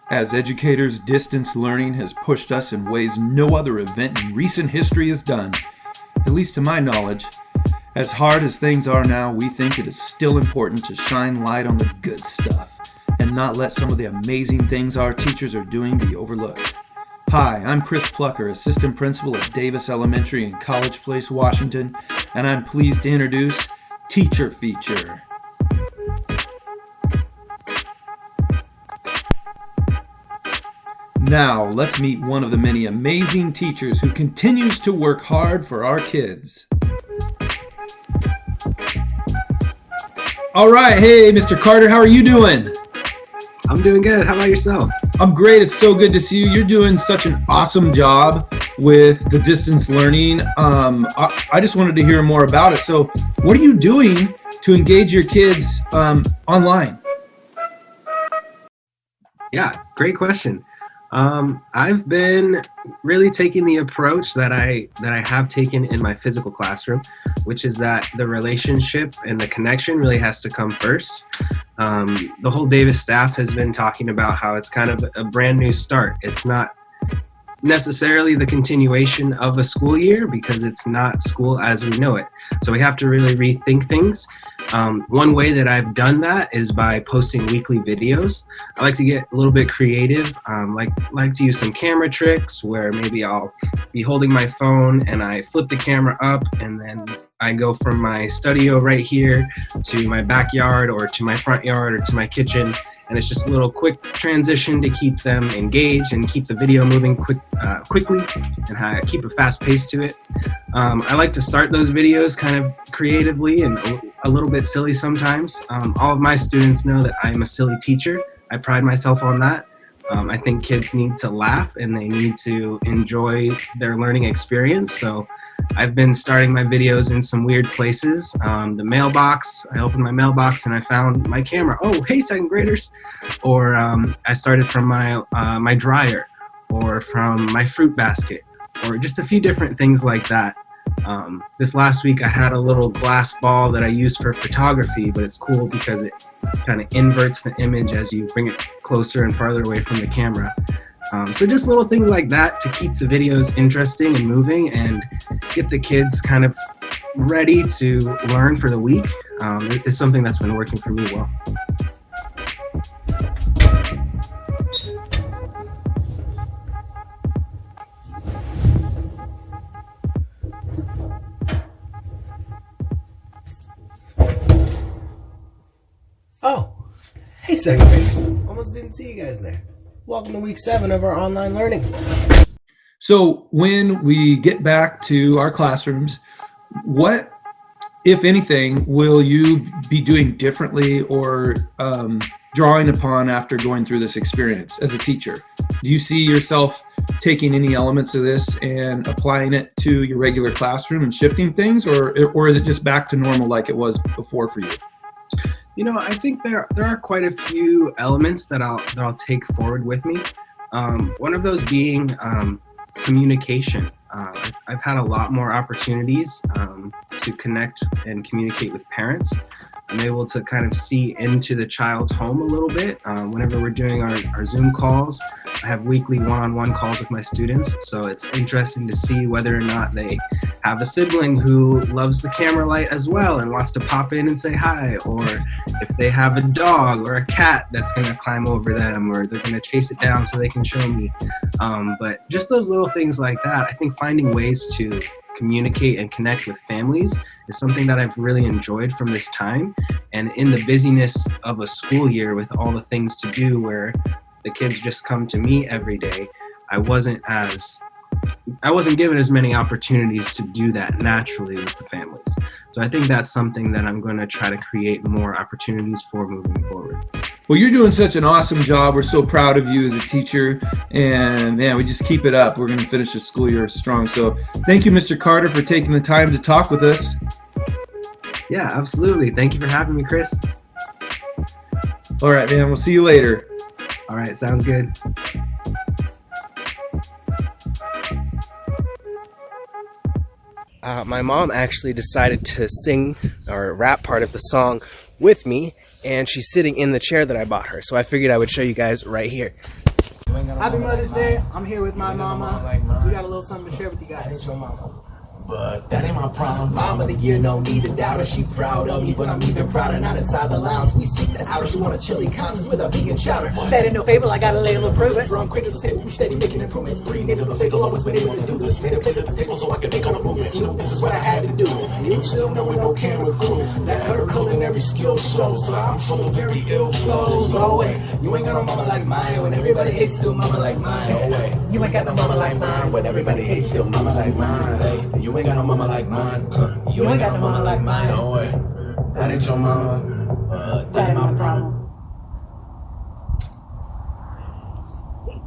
As educators, distance learning has pushed us in ways no other event in recent history has done, at least to my knowledge. As hard as things are now, we think it is still important to shine light on the good stuff and not let some of the amazing things our teachers are doing be overlooked. Hi, I'm Chris Plucker, Assistant Principal at Davis Elementary in College Place, Washington, and I'm pleased to introduce Teacher Feature. Now, let's meet one of the many amazing teachers who continues to work hard for our kids. All right, hey, Mr. Carter, how are you doing? I'm doing good. How about yourself? I'm great. It's so good to see you. You're doing such an awesome job with the distance learning. I just wanted to hear more about it. So what are you doing to engage your kids online? Yeah, great question. I've been really taking the approach that I have taken in my physical classroom, which is that the relationship and the connection really has to come first. The whole Davis staff has been talking about how it's kind of a brand new start. It's not necessarily the continuation of a school year because it's not school as we know it. So we have to really rethink things. One way that I've done that is by posting weekly videos. I like to get a little bit creative. Like to use some camera tricks where maybe I'll be holding my phone and I flip the camera up and then I go from my studio right here to my backyard or to my front yard or to my kitchen. And it's just a little quick transition to keep them engaged and keep the video moving quickly and keep a fast pace to it. I like to start those videos kind of creatively and a little bit silly sometimes. All of my students know that I'm a silly teacher. I pride myself on that. I think kids need to laugh and they need to enjoy their learning experience. So I've been starting my videos in some weird places. The mailbox, I opened my mailbox and I found my camera. Oh, hey, second graders. Or I started from my dryer or from my fruit basket or just a few different things like that. This last week I had a little glass ball that I use for photography, but it's cool because it kind of inverts the image as you bring it closer and farther away from the camera. So just little things like that to keep the videos interesting and moving and get the kids kind of ready to learn for the week. It's something that's been working for me well. Oh, hey second graders. Almost didn't see you guys there. Welcome to week 7 of our online learning. So when we get back to our classrooms, what, if anything, will you be doing differently or drawing upon after going through this experience as a teacher? Do you see yourself taking any elements of this and applying it to your regular classroom and shifting things, or is it just back to normal like it was before for you? You know, I think there are quite a few elements that I'll take forward with me. One of those being communication. I've had a lot more opportunities to connect and communicate with parents. I'm able to kind of see into the child's home a little bit. Whenever we're doing our Zoom calls, I have weekly one-on-one calls with my students. So it's interesting to see whether or not they have a sibling who loves the camera light as well and wants to pop in and say hi, or if they have a dog or a cat that's going to climb over them, or they're going to chase it down so they can show me. But just those little things like that, I think finding ways to communicate and connect with families is something that I've really enjoyed from this time. And in the busyness of a school year with all the things to do where the kids just come to me every day, I wasn't given as many opportunities to do that naturally with the families. So I think that's something that I'm going to try to create more opportunities for moving forward. Well, you're doing such an awesome job. We're so proud of you as a teacher, and man, we just keep it up. We're going to finish the school year strong. So thank you, Mr. Carter, for taking the time to talk with us. Yeah, absolutely. Thank you for having me, Chris. All right, man. We'll see you later. All right, sounds good. My mom actually decided to sing or rap part of the song with me, and she's sitting in the chair that I bought her. So I figured I would show you guys right here. Happy Mother's Day. I'm here with my mama. We got a little something to share with you guys. But that ain't my problem. Mom of the year, no need to doubt her. She proud of me, but I'm even prouder. Not inside the lounge. We seek the outer. She want a chili conscience with a vegan chowder. That ain't no fable. I got a label to prove it. From cradle to table, we steady making improvements. Prenatal to fatal, always been able to do this. Made a plate at the table so I can make all the movements. You know, this is what I had to do. You still know with no camera crew. That her culinary skill shows. So I'm full of very ill flows. No way. You ain't got no mama like mine. When everybody hates, still mama like mine. No way. You ain't got no mama like mine. When everybody hates, still mama like mine. Hey, you ain't got no mama like mine. You ain't got no mama like mine. No way. That ain't your mama. That ain't my problem.